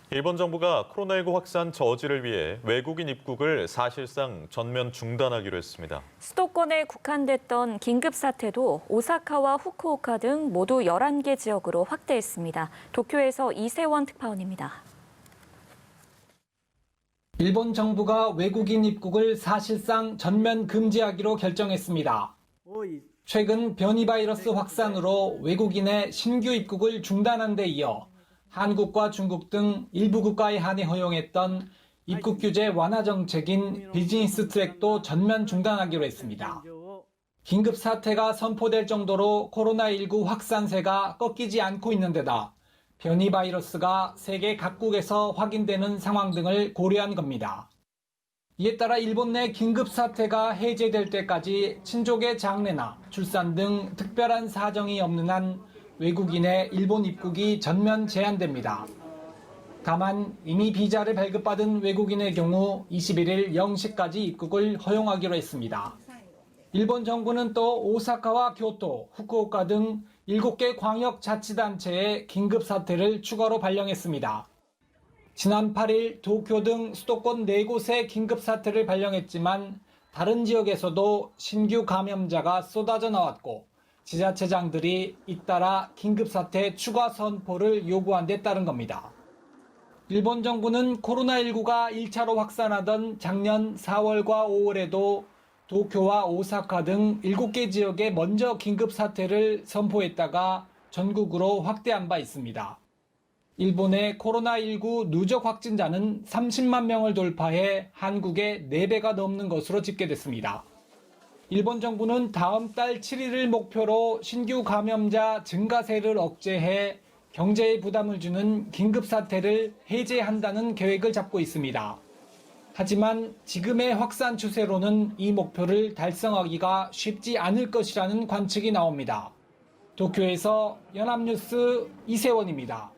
일본 정부가 코로나19 확산 저지를 위해 외국인 입국을 사실상 전면 중단하기로 했습니다. 수도권에 국한됐던 긴급 사태도 오사카와 후쿠오카 등 모두 11개 지역으로 확대했습니다. 도쿄에서 이세원 특파원입니다. 일본 정부가 외국인 입국을 사실상 전면 금지하기로 결정했습니다. 최근 변이 바이러스 확산으로 외국인의 신규 입국을 중단한 데 이어 한국과 중국 등 일부 국가에 한해 허용했던 입국 규제 완화 정책인 비즈니스 트랙도 전면 중단하기로 했습니다. 긴급 사태가 선포될 정도로 코로나19 확산세가 꺾이지 않고 있는 데다 변이 바이러스가 세계 각국에서 확인되는 상황 등을 고려한 겁니다. 이에 따라 일본 내 긴급 사태가 해제될 때까지 친족의 장례나 출산 등 특별한 사정이 없는 한 외국인의 일본 입국이 전면 제한됩니다. 다만 이미 비자를 발급받은 외국인의 경우 21일 0시까지 입국을 허용하기로 했습니다. 일본 정부는 또 오사카와 교토, 후쿠오카 등 7개 광역자치단체에 긴급사태를 추가로 발령했습니다. 지난 8일 도쿄 등 수도권 4곳에 긴급사태를 발령했지만 다른 지역에서도 신규 감염자가 쏟아져 나왔고 지자체장들이 잇따라 긴급사태 추가 선포를 요구한 데 따른 겁니다. 일본 정부는 코로나19가 1차로 확산하던 작년 4월과 5월에도 도쿄와 오사카 등 7개 지역에 먼저 긴급사태를 선포했다가 전국으로 확대한 바 있습니다. 일본의 코로나19 누적 확진자는 30만 명을 돌파해 한국의 4배가 넘는 것으로 집계됐습니다. 일본 정부는 다음 달 7일을 목표로 신규 감염자 증가세를 억제해 경제에 부담을 주는 긴급사태를 해제한다는 계획을 잡고 있습니다. 하지만 지금의 확산 추세로는 이 목표를 달성하기가 쉽지 않을 것이라는 관측이 나옵니다. 도쿄에서 연합뉴스 이세원입니다.